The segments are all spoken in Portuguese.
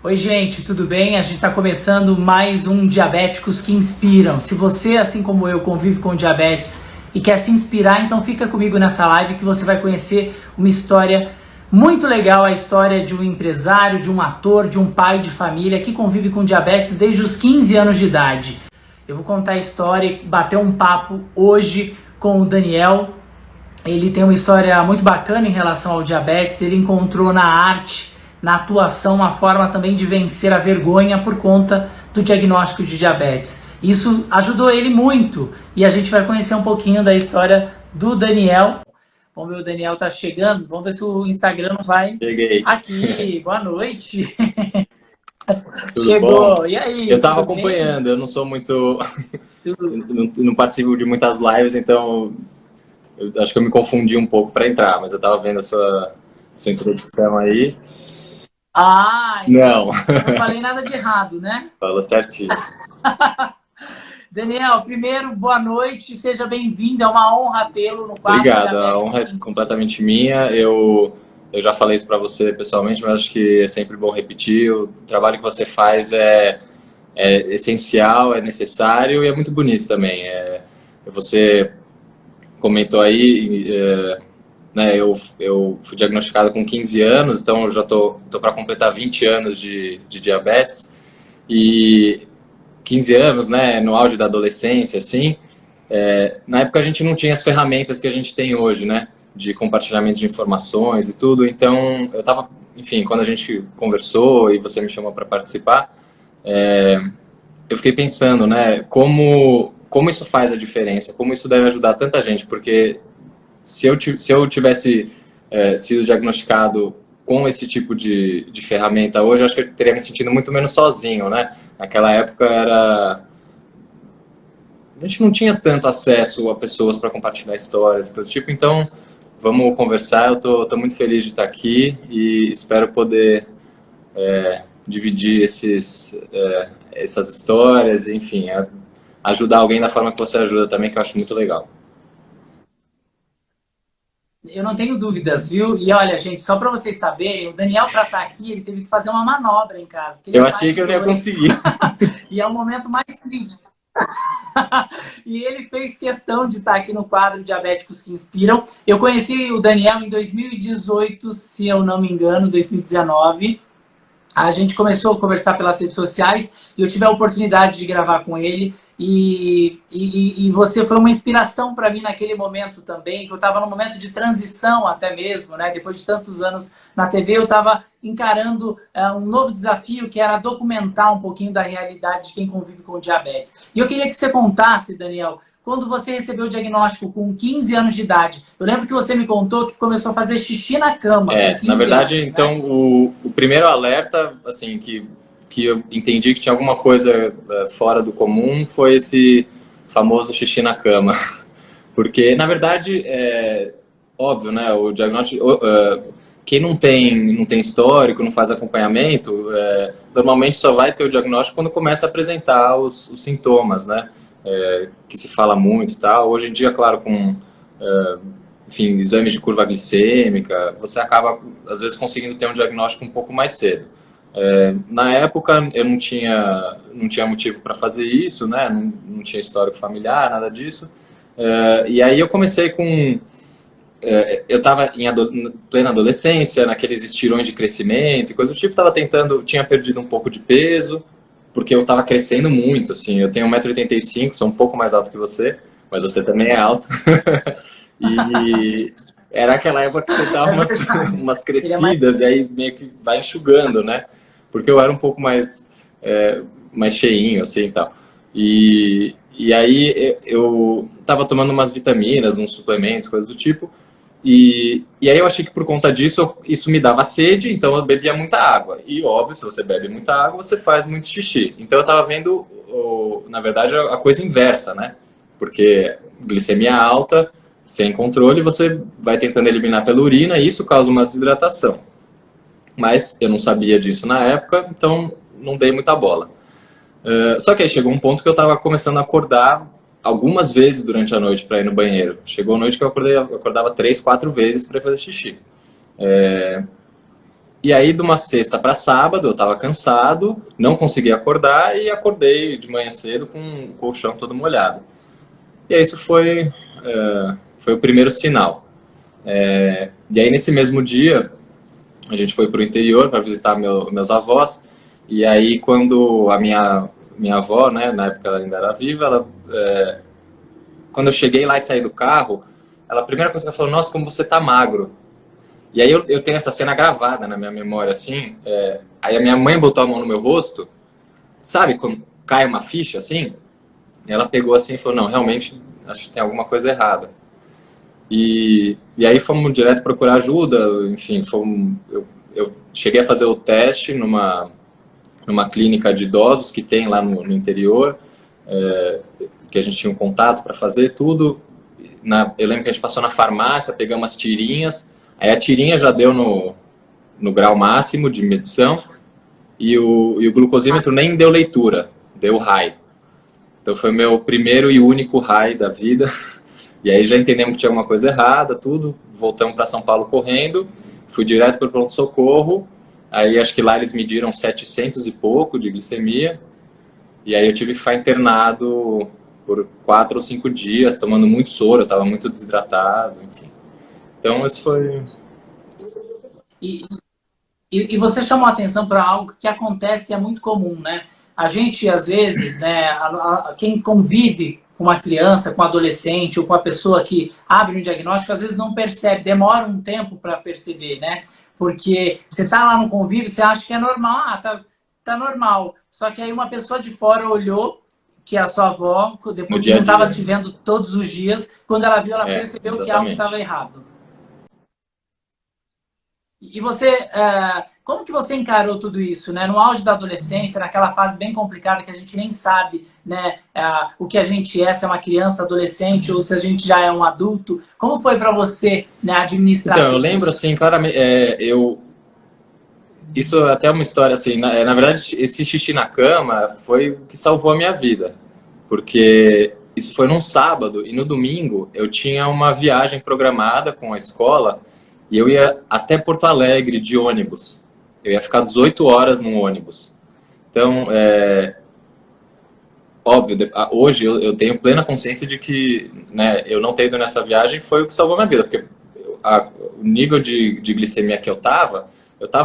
Oi, gente, tudo bem? A gente está começando mais um Diabéticos que Inspiram. Se você, assim como eu, convive com diabetes e quer se inspirar, então fica comigo nessa live que você vai conhecer uma história muito legal, a história de um empresário, de um ator, de um pai de família que convive com diabetes desde os 15 anos de idade. Eu vou contar a história e bater um papo hoje com o Daniel. Ele tem uma história muito bacana em relação ao diabetes. Ele encontrou na arte, na atuação, uma forma também de vencer a vergonha por conta do diagnóstico de diabetes. Isso ajudou ele muito e a gente vai conhecer um pouquinho da história do Daniel. Vamos ver, o Daniel tá chegando. Vamos ver se o Instagram não vai... Cheguei. Aqui, boa noite. Tudo bom? Chegou. E aí, Eu tava tudo bem? acompanhando, eu não sou muito. Tudo... Eu não participo de muitas lives, então eu acho que eu me confundi um pouco para entrar, mas eu tava vendo a sua introdução aí. Ah, então Não, eu não falei nada de errado, né? falou certinho. Daniel, primeiro, boa noite, seja bem-vindo, é uma honra tê-lo no quadro Obrigado, a Diabéticos honra que é Inspiram. completamente minha. Eu já falei isso para você pessoalmente, mas acho que é sempre bom repetir. O trabalho que você faz é essencial, é necessário e é muito bonito também. Você comentou aí, né, eu fui diagnosticado com 15 anos, então eu já tô para completar 20 anos de diabetes. E 15 anos, né, no auge da adolescência, assim, na época a gente não tinha as ferramentas que a gente tem hoje, né, de compartilhamento de informações e tudo. Então, eu tava, enfim, quando a gente conversou e você me chamou para participar, eu fiquei pensando, né, como isso faz a diferença, como isso deve ajudar tanta gente, porque se eu tivesse sido diagnosticado com esse tipo de ferramenta hoje, eu acho que eu teria me sentido muito menos sozinho, né? Naquela época a gente não tinha tanto acesso a pessoas para compartilhar histórias e coisas do tipo, então vamos conversar. Tô muito feliz de estar aqui e espero poder dividir essas histórias, enfim, ajudar alguém da forma que você ajuda também, que eu acho muito legal. Eu não tenho dúvidas, viu? E olha, gente, só para vocês saberem, o Daniel, para estar aqui, ele teve que fazer uma manobra em casa, porque ele é Eu pai achei que de eu não ia dois conseguir. e é o momento mais crítico. E ele fez questão de estar aqui no quadro Diabéticos que Inspiram. Eu conheci o Daniel em 2018, se eu não me engano, 2019. A gente começou a conversar pelas redes sociais e eu tive a oportunidade de gravar com ele. E você foi uma inspiração para mim naquele momento também, que eu estava num momento de transição até mesmo, né? Depois de tantos anos na TV, eu estava encarando um novo desafio, que era documentar um pouquinho da realidade de quem convive com diabetes. E eu queria que você contasse, Daniel, quando você recebeu o diagnóstico com 15 anos de idade. Eu lembro que você me contou que começou a fazer xixi na cama com Na 15 verdade, anos, né? então, o primeiro alerta, assim, que eu entendi que tinha alguma coisa fora do comum foi esse famoso xixi na cama. Porque, na verdade, óbvio, né, o diagnóstico, quem não tem histórico, não faz acompanhamento, normalmente só vai ter o diagnóstico quando começa a apresentar os sintomas, né, que se fala muito e tal. Hoje em dia, claro, com enfim, exames de curva glicêmica, você acaba, às vezes, conseguindo ter um diagnóstico um pouco mais cedo. Na época, eu não tinha motivo para fazer isso, né? Não tinha histórico familiar, nada disso. E aí eu comecei com... eu estava em plena adolescência, naqueles estirões de crescimento e coisa do tipo, tinha perdido um pouco de peso, porque eu estava crescendo muito, assim, eu tenho 1,85 m, sou um pouco mais alto que você, mas você também é alto. E era aquela época que você dá É verdade. umas Ele é mais... crescidas e aí meio que vai enxugando, né? Porque eu era um pouco mais cheinho, assim e tal. E aí eu tava tomando umas vitaminas, uns suplementos, coisas do tipo. E aí eu achei que por conta disso, isso me dava sede, então eu bebia muita água. E óbvio, se você bebe muita água, você faz muito xixi. Então eu tava vendo, na verdade, a coisa inversa, né? Porque glicemia alta, sem controle, você vai tentando eliminar pela urina e isso causa uma desidratação. Mas eu não sabia disso na época, então não dei muita bola. Só que aí chegou um ponto que eu estava começando a acordar algumas vezes durante a noite para ir no banheiro. Chegou a noite que eu acordava 3, 4 vezes para fazer xixi. E aí, de uma sexta para sábado, eu estava cansado, não consegui acordar e acordei de manhã cedo com o colchão todo molhado. E aí isso foi o primeiro sinal. E aí, nesse mesmo dia, a gente foi para o interior para visitar meus avós. E aí, quando a minha avó, né, na época ela ainda era viva, quando eu cheguei lá e saí do carro, a primeira coisa que ela falou, nossa, como você tá magro. E aí eu tenho essa cena gravada na minha memória, assim. Aí a minha mãe botou a mão no meu rosto, sabe quando cai uma ficha, assim? E ela pegou assim e falou, não, realmente, acho que tem alguma coisa errada. E aí fomos direto procurar ajuda, enfim, eu cheguei a fazer o teste numa clínica de idosos que tem lá no interior, que a gente tinha um contato para fazer tudo. Eu lembro que a gente passou na farmácia, pegamos as tirinhas, aí a tirinha já deu no grau máximo de medição, e o glucosímetro nem deu leitura, deu high. Então foi meu primeiro e único high da vida. E aí já entendemos que tinha alguma coisa errada, tudo. Voltamos para São Paulo correndo, fui direto para o pronto-socorro. Aí acho que lá eles mediram 700 e pouco de glicemia. E aí eu tive que ficar internado por 4 ou 5 dias, tomando muito soro, eu estava muito desidratado, enfim. Então isso foi... E, e você chamou a atenção para algo que acontece e é muito comum, né? A gente, às vezes, né, quem convive com uma criança, com um adolescente ou com a pessoa que abre um diagnóstico, às vezes não percebe, demora um tempo para perceber, né? Porque você está lá no convívio, você acha que é normal, tá normal. Só que aí uma pessoa de fora olhou que a sua avó, depois que não estava te vendo todos os dias, quando ela viu, ela percebeu exatamente. que algo estava errado. E você, como que você encarou tudo isso, né? No auge da adolescência, naquela fase bem complicada que a gente nem sabe, né, o que a gente é, se é uma criança, adolescente ou se a gente já é um adulto. Como foi para você, né, administrar Então, eu isso? lembro assim, claramente, isso é até uma história assim, na verdade, esse xixi na cama foi o que salvou a minha vida, porque isso foi num sábado e no domingo eu tinha uma viagem programada com a escola e eu ia até Porto Alegre de ônibus. Eu ia ficar 18 horas no ônibus. Então, óbvio, hoje eu tenho plena consciência de que, né, eu não ter ido nessa viagem foi o que salvou a minha vida, porque o nível de glicemia que eu tava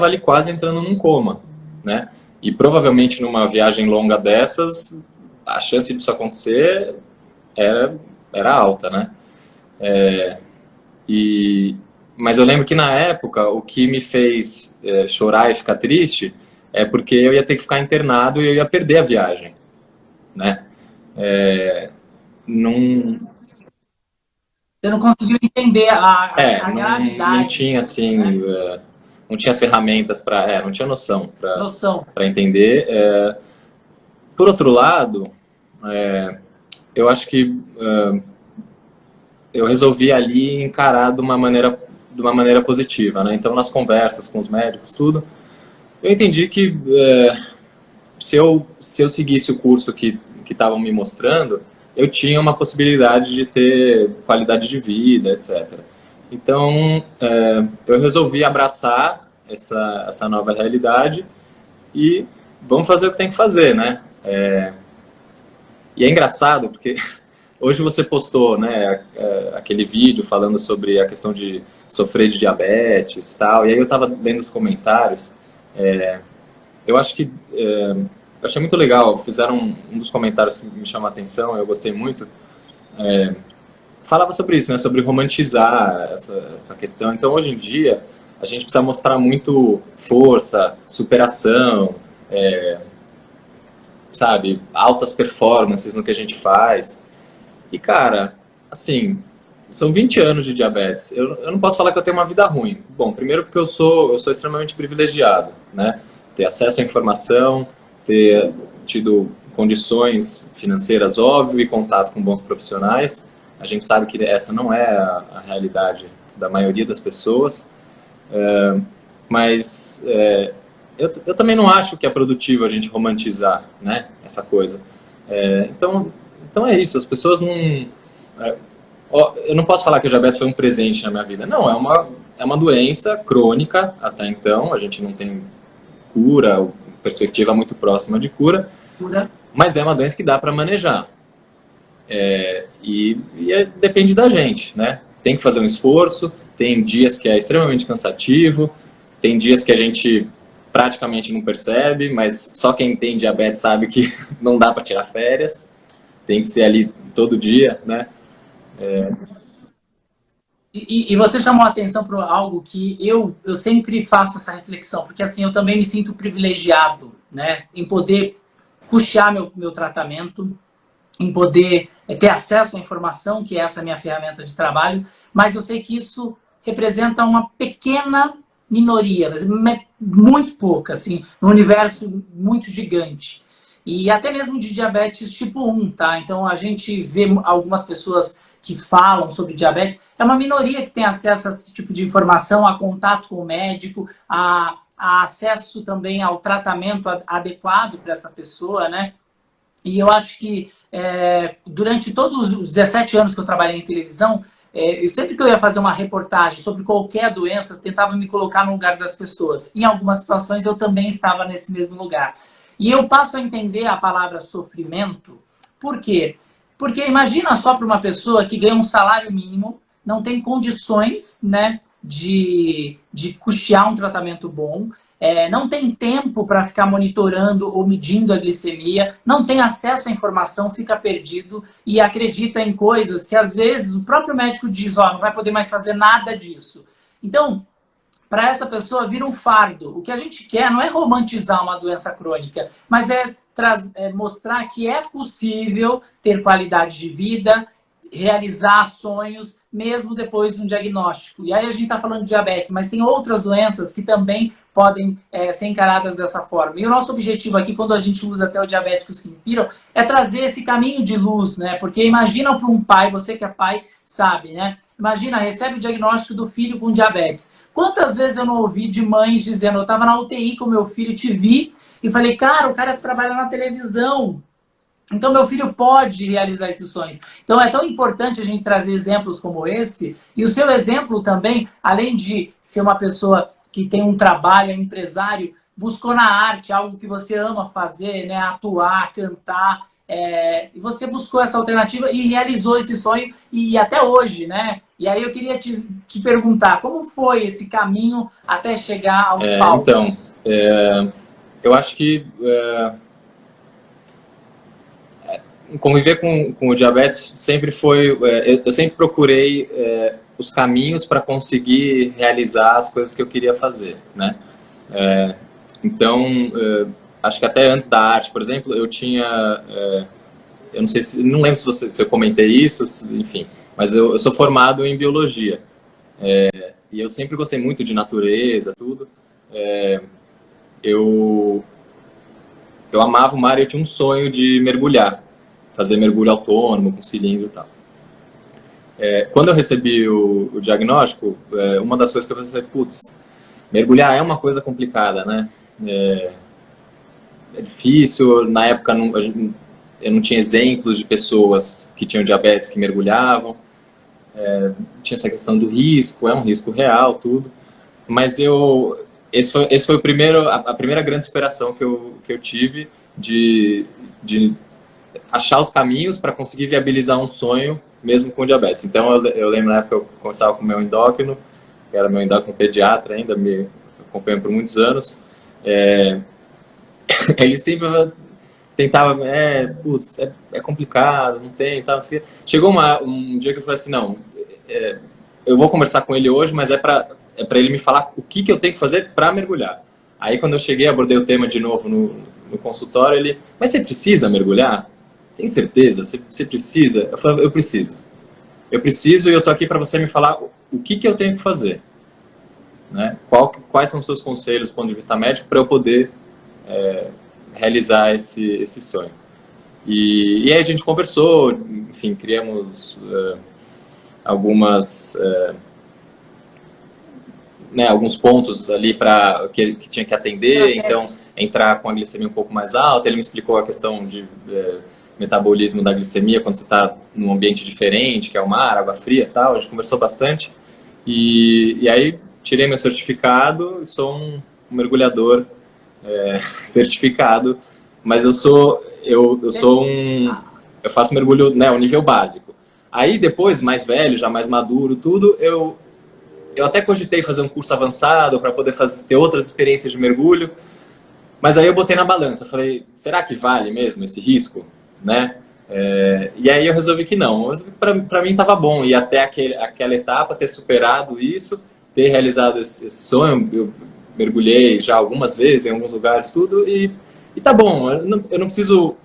ali quase entrando num coma, né? E provavelmente numa viagem longa dessas, a chance disso acontecer era alta, né? Mas eu lembro que na época o que me fez chorar e ficar triste é porque eu ia ter que ficar internado e eu ia perder a viagem, né? Não, Você não conseguiu entender a gravidade. não tinha assim, né? não tinha as ferramentas para, não tinha noção Noção. para entender. Por outro lado, eu acho que eu resolvi ali encarar de uma maneira positiva, né? Então, nas conversas com os médicos, tudo, eu entendi que se eu seguisse o curso que estavam me mostrando, eu tinha uma possibilidade de ter qualidade de vida, etc. Então, eu resolvi abraçar essa nova realidade e vamos fazer o que tem que fazer, né? E é engraçado porque hoje você postou, né, aquele vídeo falando sobre a questão de sofrer de diabetes e tal, e aí eu estava lendo os comentários. Eu acho que eu achei muito legal. Fizeram um dos comentários que me chamou a atenção, eu gostei muito. Falava sobre isso, né, sobre romantizar essa questão. Então, hoje em dia, a gente precisa mostrar muito força, superação, sabe, altas performances no que a gente faz. E, cara, assim, são 20 anos de diabetes. Eu não posso falar que eu tenho uma vida ruim. Bom, primeiro porque eu sou extremamente privilegiado, né? Ter acesso à informação, ter tido condições financeiras, óbvio, e contato com bons profissionais. A gente sabe que essa não é a realidade da maioria das pessoas. Mas eu também não acho que é produtivo a gente romantizar, né, essa coisa. Então é isso, as pessoas não... eu não posso falar que o diabetes foi um presente na minha vida. Não, uma doença crônica até então, a gente não tem cura, perspectiva muito próxima de cura, mas é uma doença que dá para manejar. Depende da gente, né? Tem que fazer um esforço, tem dias que é extremamente cansativo, tem dias que a gente praticamente não percebe, mas só quem tem diabetes sabe que não dá para tirar férias, tem que ser ali todo dia, né? E você chamou a atenção para algo que eu sempre faço essa reflexão, porque assim, eu também me sinto privilegiado, né, em poder custear meu tratamento, em poder ter acesso à informação, que é essa minha ferramenta de trabalho, mas eu sei que isso representa uma pequena minoria, mas muito pouca, assim, num universo muito gigante. E até mesmo de diabetes tipo 1, tá? Então a gente vê algumas pessoas que falam sobre diabetes, é uma minoria que tem acesso a esse tipo de informação, a contato com o médico, a acesso também ao tratamento adequado para essa pessoa, né? E eu acho que durante todos os 17 anos que eu trabalhei em televisão, eu sempre que eu ia fazer uma reportagem sobre qualquer doença, eu tentava me colocar no lugar das pessoas. Em algumas situações eu também estava nesse mesmo lugar. E eu passo a entender a palavra sofrimento. Por quê? Porque imagina só para uma pessoa que ganha um salário mínimo, não tem condições, né, de custear um tratamento bom, não tem tempo para ficar monitorando ou medindo a glicemia, não tem acesso à informação, fica perdido e acredita em coisas que às vezes o próprio médico diz, ó, não vai poder mais fazer nada disso. Então, para essa pessoa vira um fardo. O que a gente quer não é romantizar uma doença crônica, mas mostrar que é possível ter qualidade de vida, realizar sonhos, mesmo depois de um diagnóstico. E aí a gente está falando de diabetes, mas tem outras doenças que também podem ser encaradas dessa forma. E o nosso objetivo aqui, quando a gente usa até o Diabéticos que Inspiram, é trazer esse caminho de luz, né? Porque imagina para um pai, você que é pai sabe, né? Imagina, recebe o diagnóstico do filho com diabetes. Quantas vezes eu não ouvi de mães dizendo, eu estava na UTI com meu filho, te vi, e falei, cara, o cara trabalha na televisão. Então, meu filho pode realizar esses sonhos. Então, é tão importante a gente trazer exemplos como esse. E o seu exemplo também, além de ser uma pessoa que tem um trabalho, é empresário, buscou na arte algo que você ama fazer, né? Atuar, cantar. E você buscou essa alternativa e realizou esse sonho e até hoje, né? E aí eu queria te perguntar, como foi esse caminho até chegar aos palcos? Então, eu acho que conviver com o diabetes sempre foi... eu sempre procurei os caminhos para conseguir realizar as coisas que eu queria fazer, né? Então, acho que até antes da arte, por exemplo, eu tinha... eu não sei não lembro se eu comentei isso, enfim, mas eu sou formado em biologia. E eu sempre gostei muito de natureza, tudo. Eu amava o mar e eu tinha um sonho de mergulhar, fazer mergulho autônomo, com cilindro e tal. Quando eu recebi o diagnóstico, uma das coisas que eu pensei, putz, mergulhar é uma coisa complicada, né? É difícil, na época eu não tinha exemplos de pessoas que tinham diabetes que mergulhavam, tinha essa questão do risco, é um risco real, tudo, mas esse foi a primeira grande superação que eu tive de achar os caminhos para conseguir viabilizar um sonho mesmo com diabetes. Então eu lembro na época que eu conversava com o meu endócrino, que era meu endócrino pediatra ainda, me acompanhou por muitos anos. Ele sempre tentava, putz, é complicado, não tem, tal, não sei o quê. Chegou um dia que eu falei assim, não, eu vou conversar com ele hoje, mas é para ele me falar o que eu tenho que fazer para mergulhar. Aí quando eu cheguei, abordei o tema de novo no consultório, ele, mas você precisa mergulhar? Tem certeza? Você precisa? Eu falei, eu preciso. Eu preciso e eu tô aqui para você me falar o que eu tenho que fazer. Né? Quais são os seus conselhos do ponto de vista médico para eu poder realizar esse sonho. E aí a gente conversou, enfim, criamos alguns pontos ali que tinha que atender, então entrar com a glicemia um pouco mais alta, ele me explicou a questão de metabolismo da glicemia quando você está num ambiente diferente, que é o mar, água fria e tal, a gente conversou bastante, e aí tirei meu certificado e sou um mergulhador certificado, mas eu faço mergulho, né, o nível básico. Aí depois, mais velho, já mais maduro, tudo, eu até cogitei fazer um curso avançado para poder ter outras experiências de mergulho, mas aí eu botei na balança, falei, será que vale mesmo esse risco, né? E aí eu resolvi que não. Para mim estava bom ir até aquela etapa, ter superado isso, ter realizado esse sonho. Eu mergulhei já algumas vezes em alguns lugares, tudo, e tá bom. Eu não preciso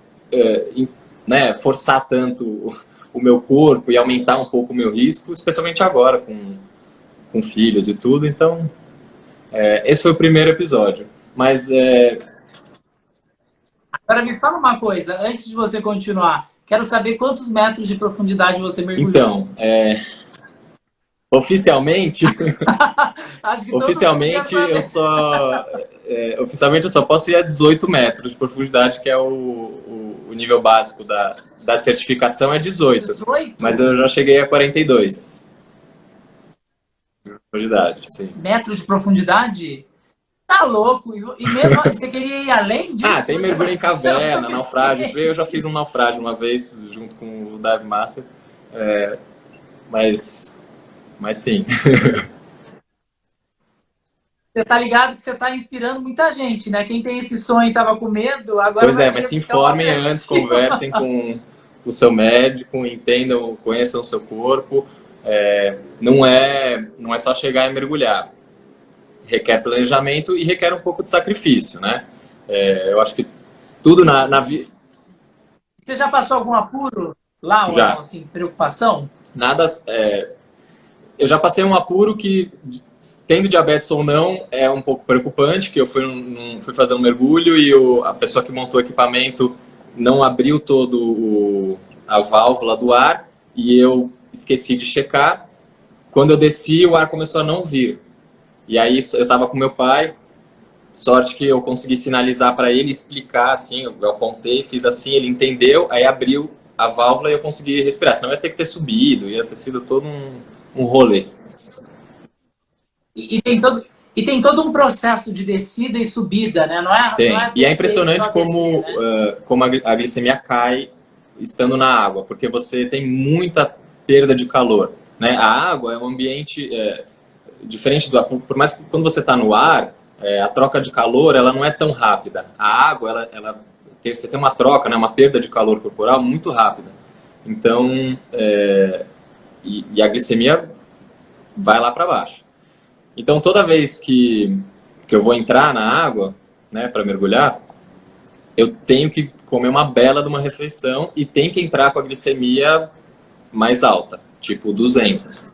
né, forçar tanto o meu corpo e aumentar um pouco o meu risco, especialmente agora com filhos e tudo. Então, esse foi o primeiro episódio. Mas Agora me fala uma coisa, antes de você continuar, quero saber quantos metros de profundidade você mergulhou. então, oficialmente, Acho que todo mundo quer oficialmente saber. oficialmente eu só posso ir a 18 metros de profundidade, que é o nível básico da certificação, é 18. 18 Mas eu já cheguei a 42 de profundidade, sim. metros de profundidade? Tá louco? E mesmo você queria ir além disso? Tem mergulho em Já é o caverna, naufrágio. suficiente. Eu já fiz um naufrágio uma vez junto com o Dive Master, mas sim. Você tá ligado que você tá inspirando muita gente, né? Quem tem esse sonho e tava com medo, agora Pois vai mas querer se buscar uma informem antes, conversem com o seu médico, entendam, conheçam o seu corpo. Não é só chegar e mergulhar. Requer planejamento e requer um pouco de sacrifício, né? Eu acho que tudo na vida... Você já passou algum apuro lá ou Já. não, assim, preocupação? Nada... Eu já passei um apuro que, tendo diabetes ou não, é um pouco preocupante, que eu fui fazer um mergulho e a pessoa que montou o equipamento não abriu a válvula do ar e eu esqueci de checar. Quando eu desci, o ar começou a não vir. E aí eu estava com meu pai, sorte que eu consegui sinalizar para ele, explicar assim, eu apontei, fiz assim, ele entendeu, aí abriu a válvula e eu consegui respirar. Senão eu ia ter que ter subido, ia ter sido todo um rolê. E tem todo um processo de descida e subida, né? Não Tem. é E é descer e impressionante só descer, como, né? como a glicemia cai estando na água, porque você tem muita perda de calor, né? A água é um ambiente diferente do ar. Por mais que quando você está no ar, a troca de calor ela não é tão rápida. A água, você tem uma troca, né? Uma perda de calor corporal muito rápida. Então, e a glicemia vai lá para baixo. Então, toda vez que eu vou entrar na água, né, para mergulhar, eu tenho que comer uma bela de uma refeição e tem que entrar com a glicemia mais alta, tipo 200.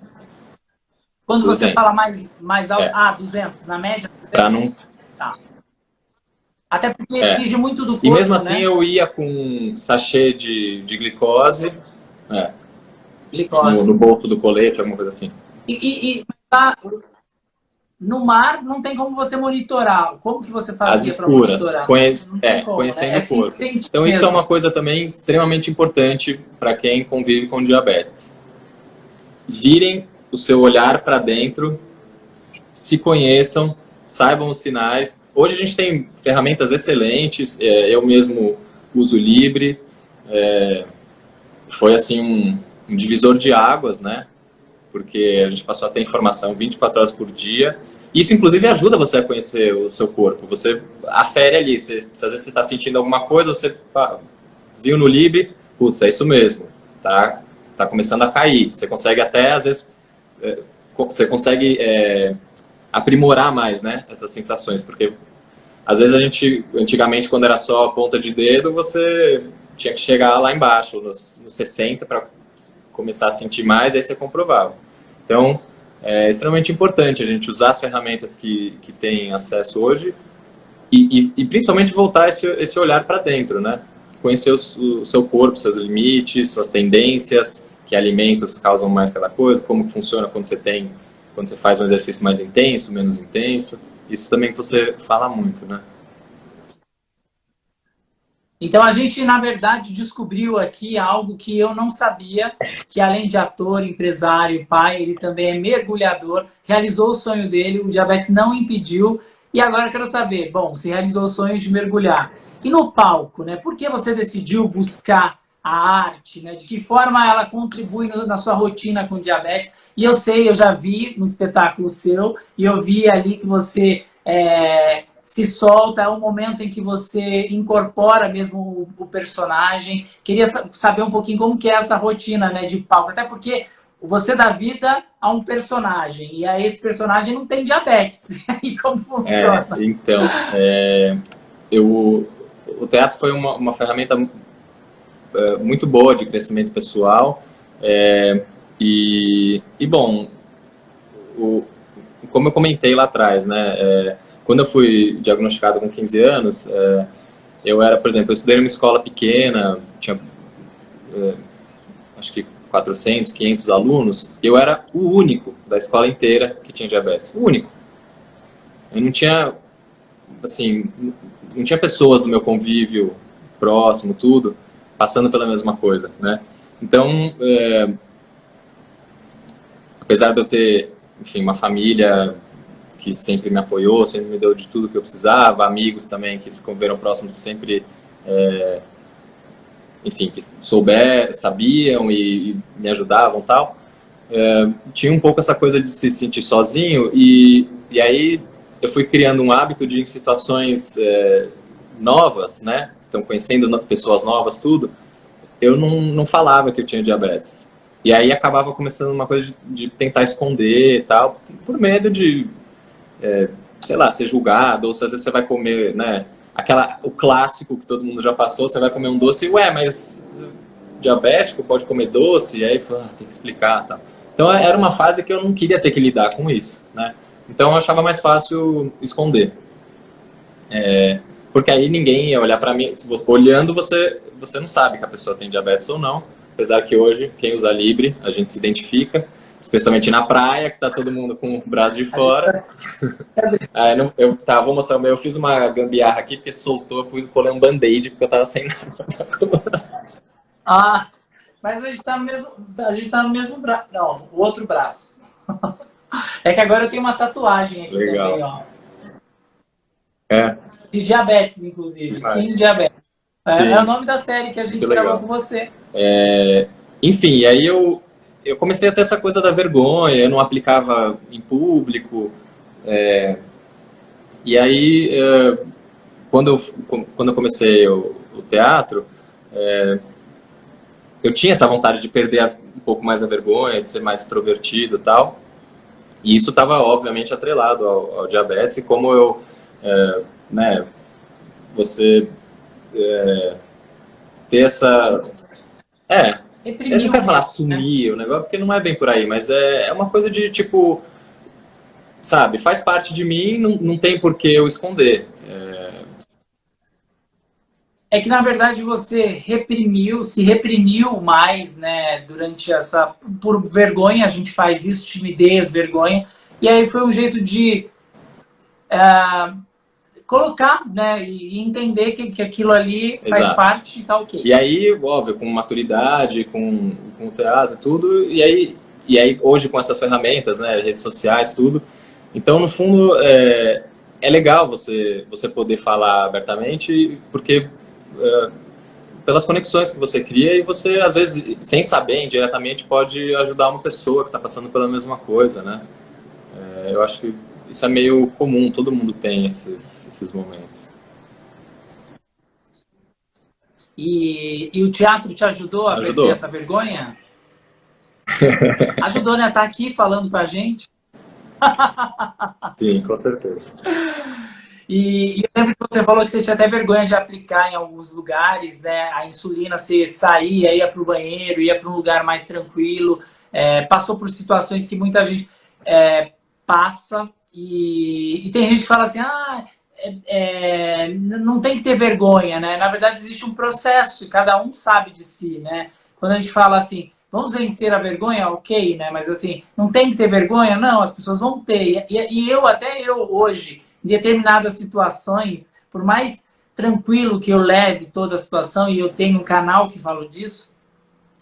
Quando você fala 200. mais alto, 200, na média, Para 200? não... Tá. Até porque É. exige muito do E corpo, mesmo assim né? eu ia com sachê de glicose Glicose. no bolso do colete, alguma coisa assim. Tá, no mar não tem como você monitorar. Como que você As fazia para escuras, monitorar? Não tem como, né? conhecendo É o corpo. sentir Então isso é mesmo. uma coisa também extremamente importante para quem convive com diabetes. Virem o seu olhar para dentro, se conheçam, saibam os sinais. Hoje a gente tem ferramentas excelentes, eu mesmo uso Libre, foi assim um divisor de águas, né? Porque a gente passou a ter informação 24 horas por dia. Isso, inclusive, ajuda você a conhecer o seu corpo. Você afere ali. Se às vezes você está sentindo alguma coisa, você viu no Libre, putz, é isso mesmo. Tá começando a cair. Você consegue até, às vezes, você consegue aprimorar mais, né, essas sensações. Porque, às vezes, antigamente, quando era só a ponta de dedo, você tinha que chegar lá embaixo, nos 60, para começar a sentir mais, aí você comprovava. Então, é extremamente importante a gente usar as ferramentas que tem acesso hoje e principalmente voltar esse olhar para dentro, né? Conhecer o seu corpo, seus limites, suas tendências, que alimentos causam mais cada coisa, como que funciona quando você faz um exercício mais intenso, menos intenso. Isso também que você fala muito, né? Então a gente, na verdade, descobriu aqui algo que eu não sabia, que além de ator, empresário, pai, ele também é mergulhador, realizou o sonho dele, o diabetes não impediu, e agora eu quero saber, bom, você realizou o sonho de mergulhar. E no palco, né? Por que você decidiu buscar a arte, né? De que forma ela contribui na sua rotina com diabetes? E eu sei, eu já vi no espetáculo seu, e eu vi ali que você se solta, é um momento em que você incorpora mesmo o personagem. Queria saber um pouquinho como que é essa rotina, né, de palco, até porque você dá vida a um personagem, e aí esse personagem não tem diabetes. E como funciona? Então, o teatro foi uma ferramenta muito boa de crescimento pessoal. Bom, o, como eu comentei lá atrás, né? Quando eu fui diagnosticado com 15 anos, eu era, por exemplo, eu estudei numa escola pequena, tinha acho que 400, 500 alunos, eu era o único da escola inteira que tinha diabetes. O único. Eu não tinha, assim, não tinha pessoas do meu convívio próximo, tudo, passando pela mesma coisa, né? Então, apesar de eu ter, enfim, uma família que sempre me apoiou, sempre me deu de tudo que eu precisava, amigos também que se conviveram próximos, que sempre, enfim, que sabiam e me ajudavam, tal. Tinha um pouco essa coisa de se sentir sozinho, e aí eu fui criando um hábito de, em situações novas, né? Então, conhecendo pessoas novas, tudo, eu não falava que eu tinha diabetes. E aí acabava começando uma coisa de tentar esconder e tal, por medo de, sei lá, ser julgado, ou se às vezes você vai comer, né? O clássico que todo mundo já passou, você vai comer um doce, ué, mas diabético pode comer doce? E aí tem que explicar, tá? Então era uma fase que eu não queria ter que lidar com isso, né? Então eu achava mais fácil esconder. Porque aí ninguém ia olhar para mim, se você, olhando você não sabe que a pessoa tem diabetes ou não, apesar que hoje quem usa Libre, a gente se identifica, especialmente na praia, que tá todo mundo com o braço de fora. Vou mostrar o meu, eu fiz uma gambiarra aqui, porque soltou, eu colei um band-aid, porque eu tava sem nada. Ah, mas a gente tá no mesmo braço. Não, o outro braço. É que agora eu tenho uma tatuagem aqui. Legal. Também, ó. De diabetes, inclusive. Sim, diabetes. É o nome da série que a gente gravou com você. Enfim, e aí eu comecei a ter essa coisa da vergonha, eu não aplicava em público. E aí, quando eu comecei o teatro, eu tinha essa vontade de perder um pouco mais a vergonha, de ser mais extrovertido e tal. E isso estava, obviamente, atrelado ao diabetes. E como né, você ter essa... eu não quero falar assumir o negócio, porque não é bem por aí, mas é uma coisa de, tipo, sabe, faz parte de mim, não tem por que eu esconder. É que, na verdade, você se reprimiu mais, né, durante por vergonha, a gente faz isso, timidez, vergonha, e aí foi um jeito de colocar, né, e entender que aquilo ali faz parte e tá ok. E aí, óbvio, com maturidade, com o teatro, tudo, e aí hoje com essas ferramentas, né, redes sociais, tudo, então, no fundo, é legal você poder falar abertamente, porque pelas conexões que você cria, e você, às vezes, sem saber, indiretamente, pode ajudar uma pessoa que está passando pela mesma coisa, né? Eu acho que isso é meio comum, todo mundo tem esses momentos. E o teatro te ajudou a perder essa vergonha? Ajudou, né? Tá aqui falando com a gente. Sim, com certeza. E eu lembro que você falou que você tinha até vergonha de aplicar em alguns lugares, né? A insulina, você saía, ia para o banheiro, ia para um lugar mais tranquilo, passou por situações que muita gente passa, e tem gente que fala assim, não tem que ter vergonha, né? Na verdade, existe um processo e cada um sabe de si, né? Quando a gente fala assim, vamos vencer a vergonha, ok, né? Mas assim, não tem que ter vergonha? Não, as pessoas vão ter. E eu hoje, em determinadas situações, por mais tranquilo que eu leve toda a situação, e eu tenho um canal que falo disso,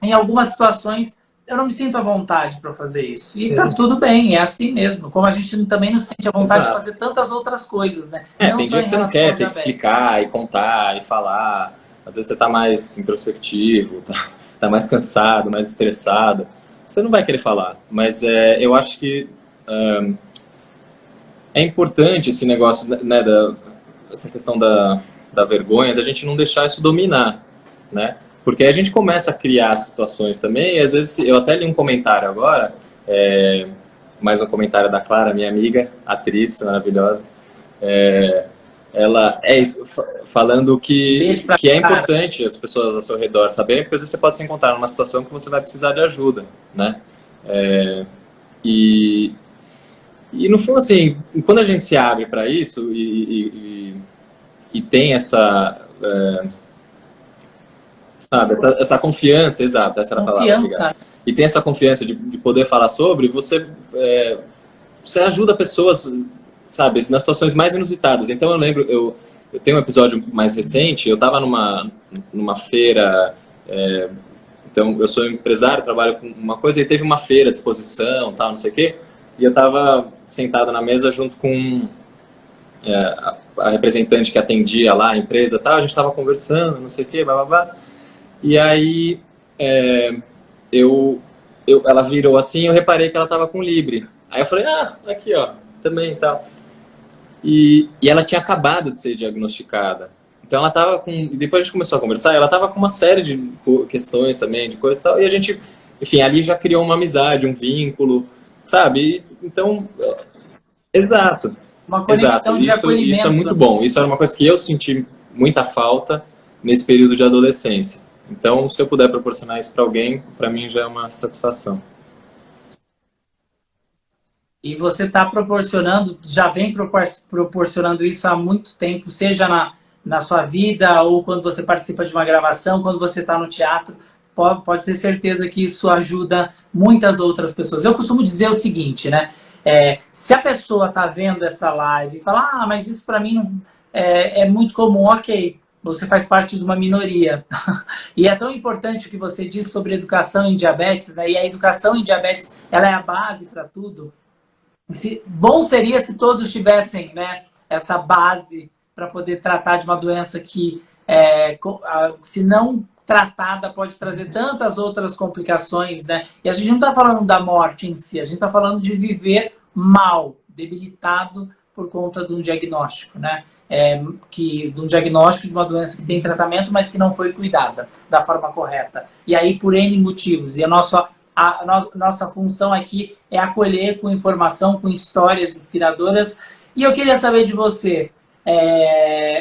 em algumas situações eu não me sinto à vontade para fazer isso. E tá tudo bem, é assim mesmo. Como a gente também não se sente à vontade de Exato. fazer tantas outras coisas, né? Não Tem só dia em que você não relação ao quer ter que diabetes. explicar e contar e falar. Às vezes você tá mais introspectivo, tá mais cansado, mais estressado. Você não vai querer falar. Mas eu acho que é importante esse negócio, né, essa questão da vergonha, da gente não deixar isso dominar, né? Porque aí a gente começa a criar situações também, e às vezes eu até li um comentário agora, mais um comentário da Clara, minha amiga, atriz maravilhosa, ela é isso, falando Beijo pra que é cara. importante as pessoas ao seu redor saberem, porque às vezes você pode se encontrar numa situação que você vai precisar de ajuda, né? E, e no fundo, assim, quando a gente se abre para isso e tem essa, sabe, essa confiança, exato, essa era a palavra, obrigado. Confiança. E tem essa confiança de poder falar sobre, você ajuda pessoas, sabe, nas situações mais inusitadas. Então eu lembro, eu tenho um episódio mais recente, eu estava numa feira, então eu sou empresário, trabalho com uma coisa, e teve uma feira de exposição, tal, não sei o quê, e eu estava sentado na mesa junto com a representante que atendia lá a empresa, tal, a gente estava conversando, não sei o quê, blá, blá, blá. E aí eu, ela virou assim, eu reparei que ela estava com Libre. Aí eu falei, aqui ó, também e tal. E ela tinha acabado de ser diagnosticada. Então ela estava com, e depois a gente começou a conversar, ela estava com uma série de questões também, de coisas e tal, e a gente, enfim, ali já criou uma amizade, um vínculo, sabe? Então, exato, Uma exato. conexão de Isso é muito acolhimento. bom. Isso era uma coisa que eu senti muita falta nesse período de adolescência. Então, se eu puder proporcionar isso para alguém, para mim já é uma satisfação. E você está proporcionando, já vem proporcionando isso há muito tempo, seja na sua vida ou quando você participa de uma gravação, quando você está no teatro, pode ter certeza que isso ajuda muitas outras pessoas. Eu costumo dizer o seguinte, né? Se a pessoa está vendo essa live e fala, mas isso para mim não, é muito comum, ok, você faz parte de uma minoria. E é tão importante o que você disse sobre educação em diabetes, né? E a educação em diabetes, ela é a base para tudo. Bom seria se todos tivessem, né, essa base para poder tratar de uma doença que, se não tratada, pode trazer tantas outras complicações, né? E a gente não está falando da morte em si, a gente está falando de viver mal, debilitado por conta de um diagnóstico, né? De um diagnóstico de uma doença que tem tratamento, mas que não foi cuidada da forma correta. E aí por N motivos. E nossa função aqui é acolher com informação, com histórias inspiradoras. E eu queria saber de você.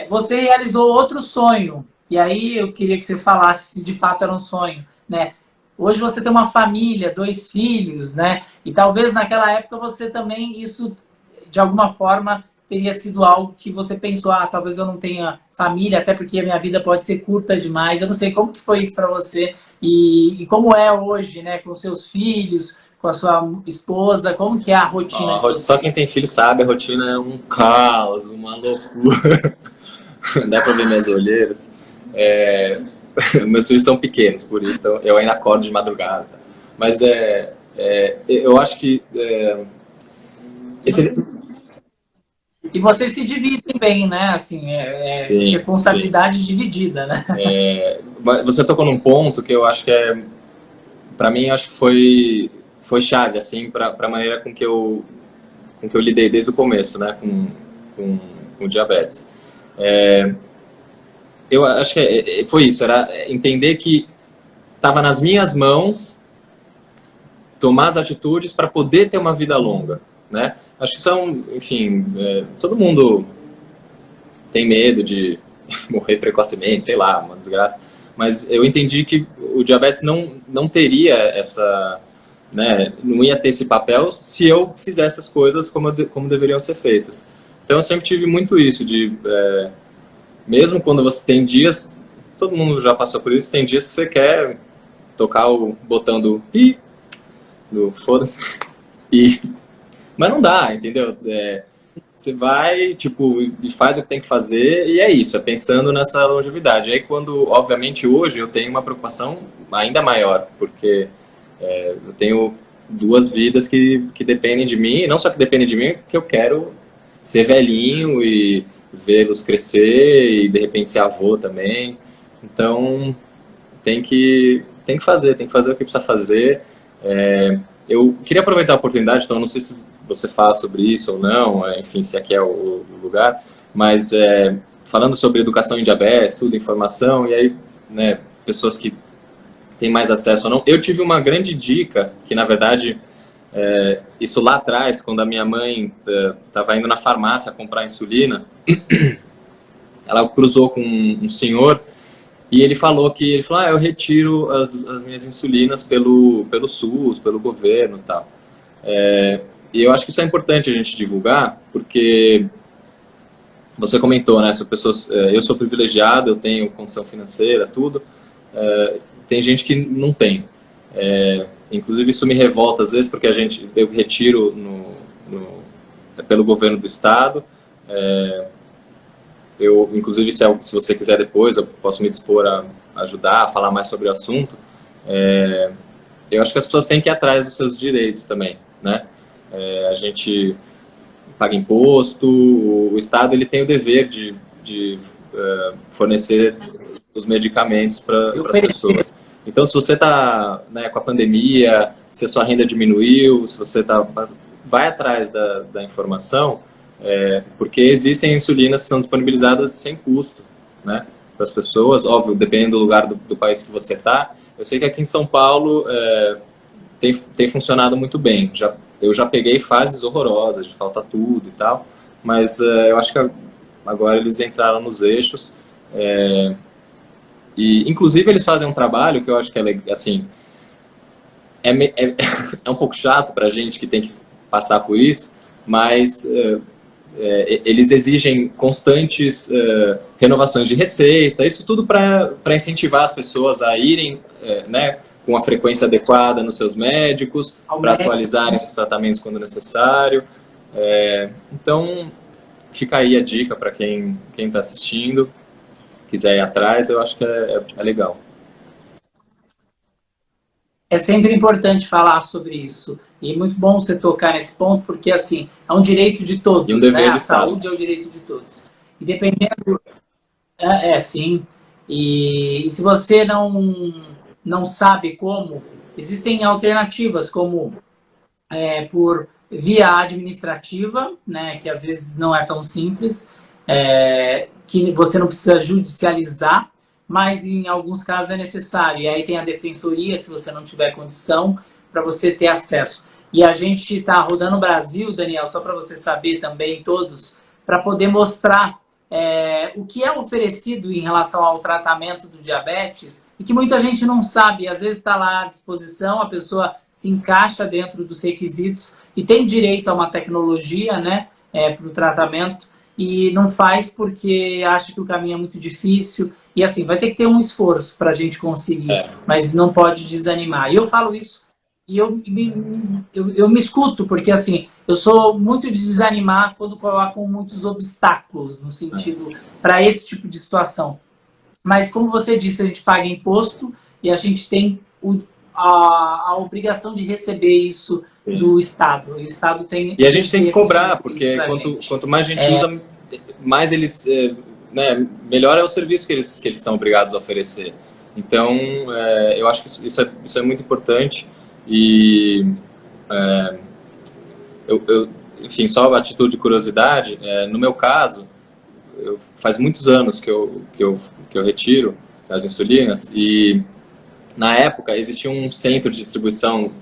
Você realizou outro sonho. E aí eu queria que você falasse se de fato era um sonho, né? Hoje você tem uma família, 2 filhos, né? E talvez naquela época você também, isso de alguma forma teria sido algo que você pensou, talvez eu não tenha família, até porque a minha vida pode ser curta demais. Eu não sei como que foi isso para você e como é hoje, né, com seus filhos, com a sua esposa, como que é a rotina de vocês? Só quem tem filho sabe, a rotina é um caos, uma loucura. Dá para ver minhas olheiras. Meus filhos são pequenos, por isso então, eu ainda acordo de madrugada. Mas eu acho que esse... E vocês se dividem bem, né? Assim, Sim, responsabilidade sim. Dividida, né? Você tocou num ponto que eu acho que para mim, acho que foi chave, assim, para a maneira com que eu lidei desde o começo, né, com o diabetes. Eu acho que foi isso, era entender que estava nas minhas mãos tomar as atitudes para poder ter uma vida longa, né? Acho que isso enfim, todo mundo tem medo de morrer precocemente, sei lá, uma desgraça. Mas eu entendi que o diabetes não teria essa, né, não ia ter esse papel se eu fizesse as coisas como deveriam ser feitas. Então eu sempre tive muito isso mesmo quando você tem dias, todo mundo já passou por isso, tem dias que você quer tocar o botão do foda-se, mas não dá, entendeu? Você vai, tipo, e faz o que tem que fazer, e é isso, é pensando nessa longevidade. Aí quando, obviamente, hoje eu tenho uma preocupação ainda maior, porque eu tenho duas vidas que dependem de mim, e não só que dependem de mim, porque eu quero ser velhinho e vê-los crescer, e de repente ser avô também. Então, tem que fazer o que precisa fazer. Eu queria aproveitar a oportunidade, então eu não sei se você fala sobre isso ou não, enfim, se aqui é o lugar, mas falando sobre educação em diabetes, tudo, informação, e aí, né, pessoas que têm mais acesso ou não. Eu tive uma grande dica, que na verdade, isso lá atrás, quando a minha mãe estava indo na farmácia comprar insulina, ela cruzou com um senhor e ele falou, eu retiro as minhas insulinas pelo SUS, pelo governo e tal. E eu acho que isso é importante a gente divulgar, porque você comentou, né, se pessoas, eu sou privilegiado, eu tenho condição financeira, tudo, tem gente que não tem. Inclusive isso me revolta às vezes, porque eu retiro pelo governo do estado, inclusive, se você quiser depois, eu posso me dispor a ajudar, a falar mais sobre o assunto. Eu acho que as pessoas têm que ir atrás dos seus direitos também, né? A gente paga imposto, o Estado ele tem o dever de fornecer os medicamentos para as pessoas. Então, se você está, né, com a pandemia, se a sua renda diminuiu, se você vai atrás da informação, porque existem insulinas que são disponibilizadas sem custo, né, para as pessoas. Óbvio, dependendo do lugar do país que você está. Eu sei que aqui em São Paulo tem funcionado muito bem. Eu já peguei fases horrorosas, de faltar tudo e tal, mas eu acho que agora eles entraram nos eixos. E, inclusive, eles fazem um trabalho que eu acho que assim, é um pouco chato para a gente que tem que passar por isso, mas eles exigem constantes renovações de receita, isso tudo para incentivar as pessoas a irem, né, com a frequência adequada nos seus médicos, para atualizarem os tratamentos quando necessário. Então, fica aí a dica para quem está assistindo, quiser ir atrás, eu acho que é legal. É sempre importante falar sobre isso. E é muito bom você tocar nesse ponto, porque assim, é um direito de todos, e um dever né? do A Estado. saúde é o direito de todos. E dependendo. Sim. E se você não sabe como, existem alternativas, como por via administrativa, né, que às vezes não é tão simples, que você não precisa judicializar, mas em alguns casos é necessário. E aí tem a defensoria, se você não tiver condição, para você ter acesso. E a gente está rodando o Brasil, Daniel, só para você saber também, todos, para poder mostrar o que é oferecido em relação ao tratamento do diabetes e que muita gente não sabe. Às vezes está lá à disposição, a pessoa se encaixa dentro dos requisitos e tem direito a uma tecnologia, né, para o tratamento, e não faz porque acha que o caminho é muito difícil. E assim, vai ter que ter um esforço para a gente conseguir, mas não pode desanimar. E eu falo isso e eu me escuto, porque assim, eu sou muito de desanimar quando colocam muitos obstáculos no sentido para esse tipo de situação. Mas como você disse, a gente paga imposto e a gente tem a obrigação de receber isso do Estado. E o Estado tem. E a gente tem que cobrar, porque quanto mais a gente usa, mais eles, né, melhor é o serviço que eles estão obrigados a oferecer. Então, eu acho que isso é muito importante. E, enfim, só a título de curiosidade, no meu caso, faz muitos anos que eu retiro as insulinas, e na época existia um centro de distribuição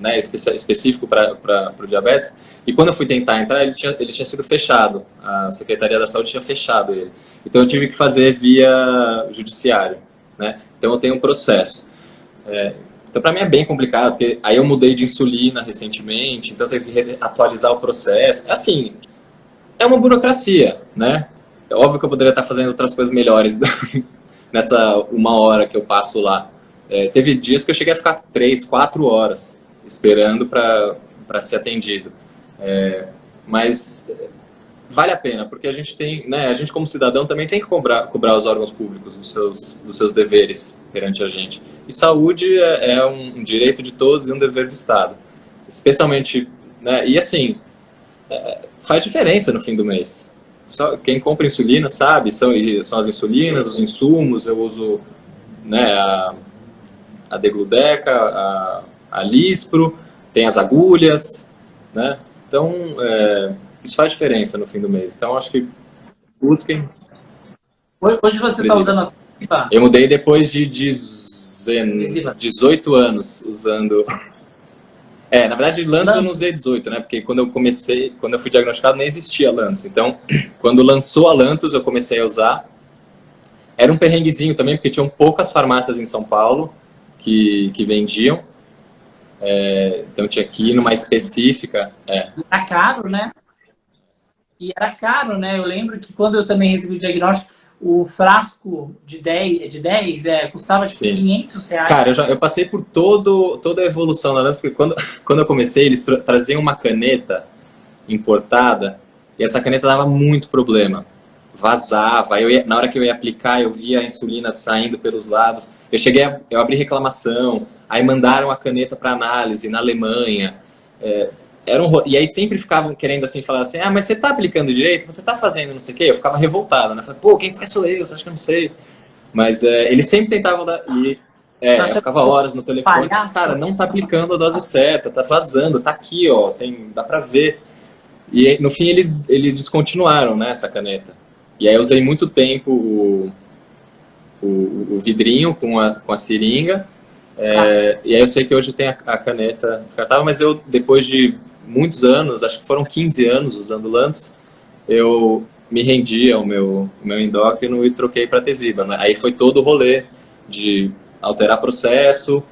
né, específico para o diabetes, e quando eu fui tentar entrar, ele tinha sido fechado, a Secretaria da Saúde tinha fechado ele. Então eu tive que fazer via judiciário, né? Então eu tenho um processo. Então, para mim é bem complicado, porque aí eu mudei de insulina recentemente, então eu tenho que atualizar o processo. Assim, é uma burocracia, né? É óbvio que eu poderia estar fazendo outras coisas melhores nessa 1 hora que eu passo lá. Teve dias que eu cheguei a ficar 3, 4 horas esperando para ser atendido. mas vale a pena, porque a gente tem, né, a gente como cidadão também tem que cobrar os órgãos públicos dos seus deveres perante a gente. E saúde é um direito de todos e um dever do Estado. Especialmente, né, e assim, faz diferença no fim do mês. Só quem compra insulina sabe, são as insulinas, os insumos, eu uso, né, a Degludeca, a Lispro, tem as agulhas, né? Então, isso faz diferença no fim do mês. Então, acho que busquem. Hoje você está usando a Tresiba? Eu mudei depois de Tresiba. 18 anos usando. Na verdade, Lantus eu não usei 18, né? Porque quando eu fui diagnosticado, nem existia Lantus. Então, quando lançou a Lantus, eu comecei a usar. Era um perrenguezinho também, porque tinham poucas farmácias em São Paulo que vendiam. Então tinha que ir numa específica. Era caro, né? E era caro, né? Eu lembro que quando eu também recebi o diagnóstico, o frasco de 10 custava tipo R$500. Cara, eu passei por toda a evolução da Lantus, porque quando eu comecei, eles traziam uma caneta importada, e essa caneta dava muito problema. Vazava, na hora que eu ia aplicar, eu via a insulina saindo pelos lados. Eu abri reclamação, aí mandaram a caneta para análise na Alemanha. E aí sempre ficavam querendo assim, falar assim, mas você tá aplicando direito? Você tá fazendo não sei o quê? Eu ficava revoltado, né? Falei, pô, quem faz sou eu, você acha que eu não sei? Mas eles sempre tentavam dar... eu ficava horas no telefone, cara, não tá aplicando a dose certa, tá vazando, tá aqui, ó, dá pra ver. E no fim eles descontinuaram, né, essa caneta. E aí eu usei muito tempo o vidrinho com a seringa, e aí eu sei que hoje tem a caneta descartável, mas eu, depois de muitos anos, acho que foram 15 anos usando Lantus, eu me rendi ao meu endócrino e troquei para Tresiba, né? Aí foi todo o rolê de alterar processo,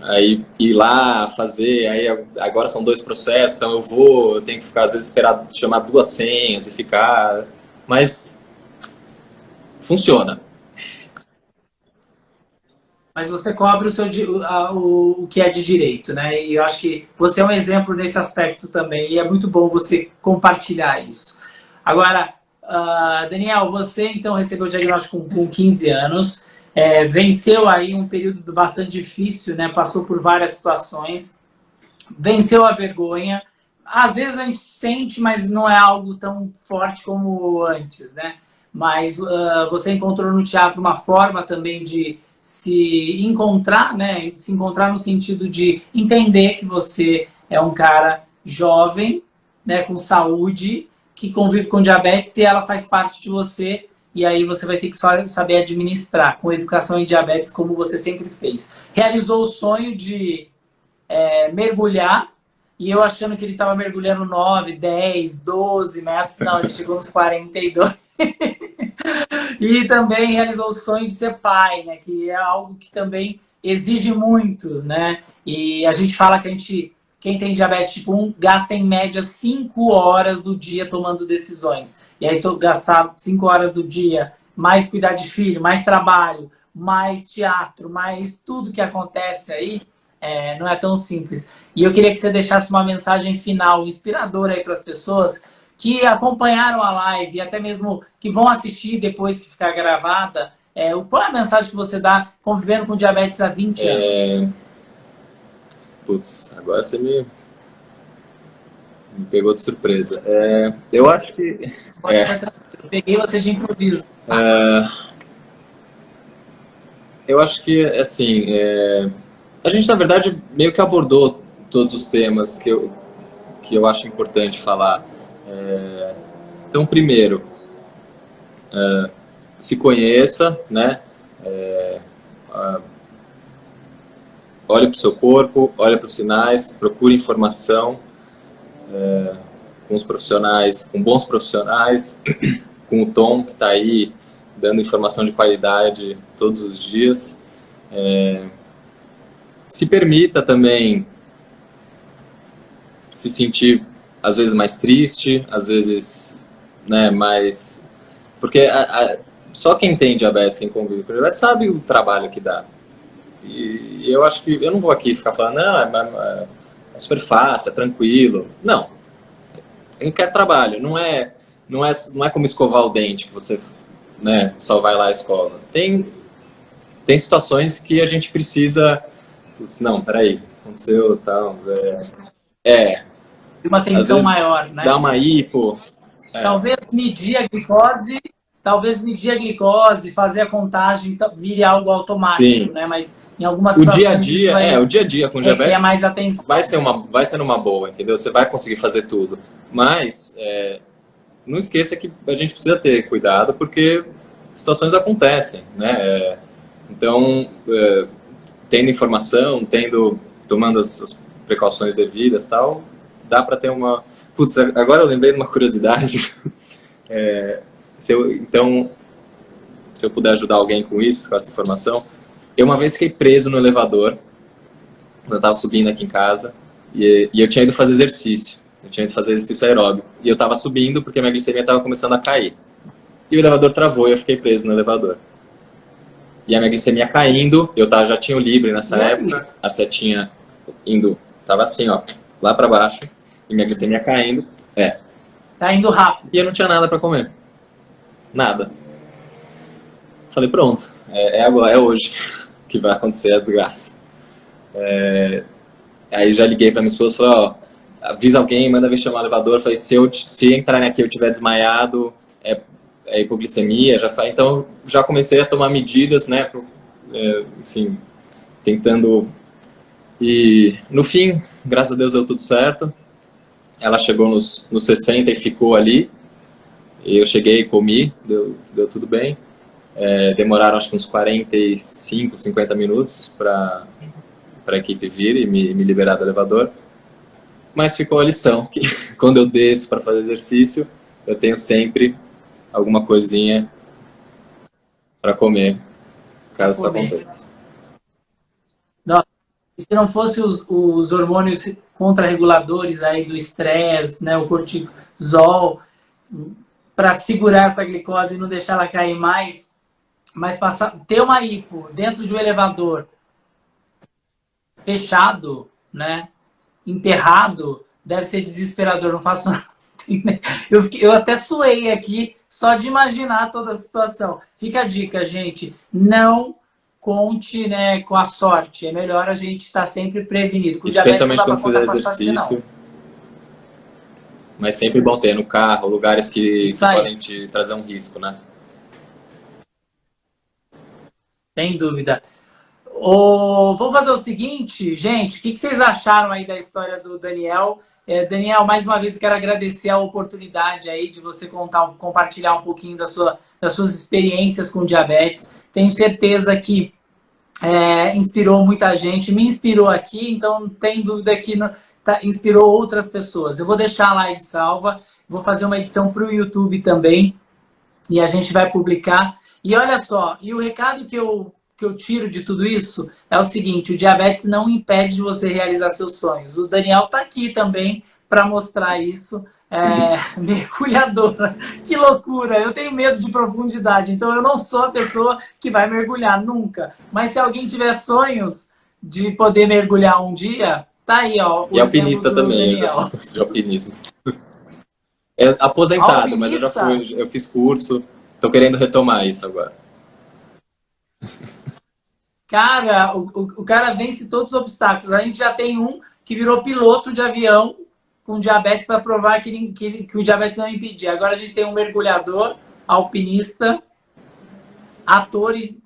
aí ir lá fazer, aí agora são 2 processos, então eu tenho que ficar, às vezes, esperar chamar 2 senhas e ficar, mas funciona. Mas você cobre o que é de direito, né? E eu acho que você é um exemplo nesse aspecto também, e é muito bom você compartilhar isso. Agora, Daniel, você então recebeu o diagnóstico com 15 anos, venceu aí um período bastante difícil, né? Passou por várias situações, venceu a vergonha. Às vezes a gente sente, mas não é algo tão forte como antes, né? Mas você encontrou no teatro uma forma também de se encontrar, né? Se encontrar no sentido de entender que você é um cara jovem, né? Com saúde, que convive com diabetes e ela faz parte de você. E aí você vai ter que só saber administrar com educação em diabetes, como você sempre fez. Realizou o sonho de mergulhar, e eu achando que ele estava mergulhando 9, 10, 12 metros. Não, ele chegou nos 42. E também realizou o sonho de ser pai, né? Que é algo que também exige muito, né? E a gente fala que quem tem diabetes tipo 1 gasta em média 5 horas do dia tomando decisões. E aí gastar 5 horas do dia, mais cuidar de filho, mais trabalho, mais teatro, mais tudo que acontece aí, não é tão simples. E eu queria que você deixasse uma mensagem final inspiradora aí para as pessoas que acompanharam a live e até mesmo que vão assistir depois que ficar gravada. Qual é a mensagem que você dá convivendo com diabetes há 20 anos? Putz, agora você me pegou de surpresa. Eu acho que... Eu peguei você de improviso. Eu acho que, assim, a gente, na verdade, meio que abordou todos os temas que eu acho importante falar. Então, primeiro, se conheça, né? Olhe para o seu corpo, olhe para os sinais, procure informação com os profissionais, com bons profissionais, com o Tom, que está aí dando informação de qualidade todos os dias. Se permita também se sentir, às vezes, mais triste, às vezes, né, mais... Porque só quem tem diabetes, quem convive com diabetes, sabe o trabalho que dá. E eu acho que... Eu não vou aqui ficar falando, não, é super fácil, é tranquilo. Não. Requer trabalho. Não é como escovar o dente, que você, né, só vai lá e escova. Tem situações que a gente precisa... Putz, não, peraí, aconteceu tal... É, Uma às atenção vezes maior, dá né? uma hipo... Talvez medir a glicose, fazer a contagem vire algo automático, Sim. né? Mas em algumas situações isso O dia a dia com requer diabetes mais atenção. vai ser numa boa, entendeu? Você vai conseguir fazer tudo. Mas não esqueça que a gente precisa ter cuidado porque situações acontecem, né? Então, tendo informação, tomando as precauções devidas, tal, dá para ter uma... Putz, agora eu lembrei de uma curiosidade. Então, se eu puder ajudar alguém com isso, com essa informação, eu uma vez fiquei preso no elevador, quando eu estava subindo aqui em casa, e eu tinha ido fazer exercício. Eu tinha ido fazer exercício aeróbico. E eu estava subindo porque minha glicemia estava começando a cair. E o elevador travou e eu fiquei preso no elevador. E a minha glicemia caindo, já tinha o Libre nessa época, a setinha indo, tava assim, ó, lá para baixo, e minha glicemia caindo. Tá indo rápido. E eu não tinha nada para comer. Nada. Falei, pronto, é agora, é hoje que vai acontecer a desgraça. Aí já liguei pra minha esposa e falei, ó, avisa alguém, manda vir chamar o elevador. Falei, se entrar aqui e eu tiver desmaiado, é hipoglicemia. Então já comecei a tomar medidas, né, enfim, tentando. E no fim, graças a Deus deu tudo certo. Ela chegou nos 60 e ficou ali. E eu cheguei e comi, deu tudo bem. Demoraram acho que uns 45, 50 minutos para a equipe vir e me liberar do elevador. Mas ficou a lição, que quando eu desço para fazer exercício, eu tenho sempre alguma coisinha para comer, caso isso aconteça. Não, se não fosse os hormônios contrarreguladores aí do estresse, né, o cortisol, para segurar essa glicose e não deixar ela cair mais, mas ter uma hipo dentro de um elevador fechado, né, emperrado, deve ser desesperador. Não faço nada. Eu até suei aqui só de imaginar toda a situação. Fica a dica, gente. Não conte, né, com a sorte. É melhor a gente estar sempre prevenido. Com especialmente quando fizer sorte, exercício. Mas sempre bom ter no carro, lugares que podem te trazer um risco, né? Sem dúvida. Vamos fazer o seguinte, gente. O que vocês acharam aí da história do Daniel? Daniel, mais uma vez eu quero agradecer a oportunidade aí de você compartilhar um pouquinho das suas experiências com diabetes. Tenho certeza que inspirou muita gente, me inspirou aqui, então não tem dúvida que inspirou outras pessoas. Eu vou deixar a live salva, vou fazer uma edição para o YouTube também e a gente vai publicar. E olha só, e o recado que eu tiro de tudo isso é o seguinte: o diabetes não impede de você realizar seus sonhos. O Daniel está aqui também para mostrar isso. Mergulhadora, que loucura! Eu tenho medo de profundidade, então eu não sou a pessoa que vai mergulhar nunca. Mas se alguém tiver sonhos de poder mergulhar um dia, tá aí, ó. E alpinista também, de alpinismo. É aposentado, alpinista? Mas eu fiz curso, tô querendo retomar isso agora. Cara, o cara vence todos os obstáculos. A gente já tem um que virou piloto de avião com diabetes para provar que o diabetes não impedia. Agora a gente tem um mergulhador, alpinista, ator e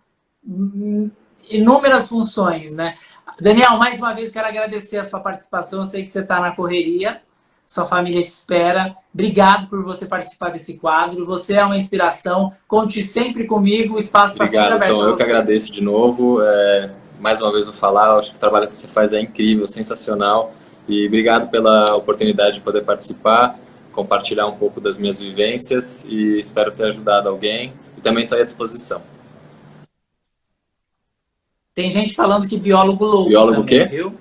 inúmeras funções, né? Daniel, mais uma vez quero agradecer a sua participação. Eu sei que você está na correria, sua família te espera. Obrigado por você participar desse quadro. Você é uma inspiração. Conte sempre comigo. O espaço está sempre aberto. Então, eu que agradeço de novo. Mais uma vez vou falar, acho que o trabalho que você faz é incrível, sensacional. E obrigado pela oportunidade de poder participar, compartilhar um pouco das minhas vivências e espero ter ajudado alguém. E também estou à disposição. Tem gente falando que biólogo louco. Biólogo também, o quê? Viu?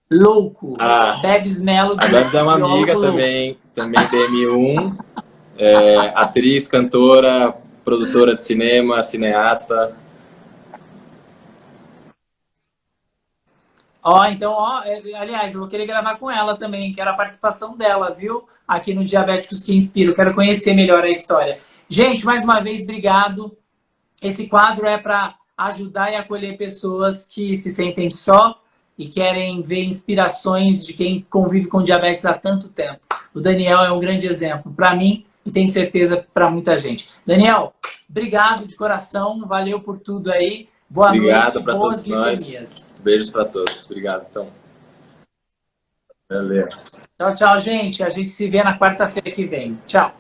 Louco. Bebs Melo. A Bebs é uma amiga também DM1, atriz, cantora, produtora de cinema, cineasta. Ó, então, ó, aliás, eu vou querer gravar com ela também, quero a participação dela, viu? Aqui no Diabéticos que Inspiram, quero conhecer melhor a história. Gente, mais uma vez, obrigado. Esse quadro é para ajudar e acolher pessoas que se sentem só e querem ver inspirações de quem convive com diabetes há tanto tempo. O Daniel é um grande exemplo para mim e tenho certeza para muita gente. Daniel, obrigado de coração, valeu por tudo aí. Boa Obrigado noite, para boas todos nós. glicemias. Beijos para todos. Obrigado, então. Valeu. Tchau, tchau, gente. A gente se vê na quarta-feira que vem. Tchau.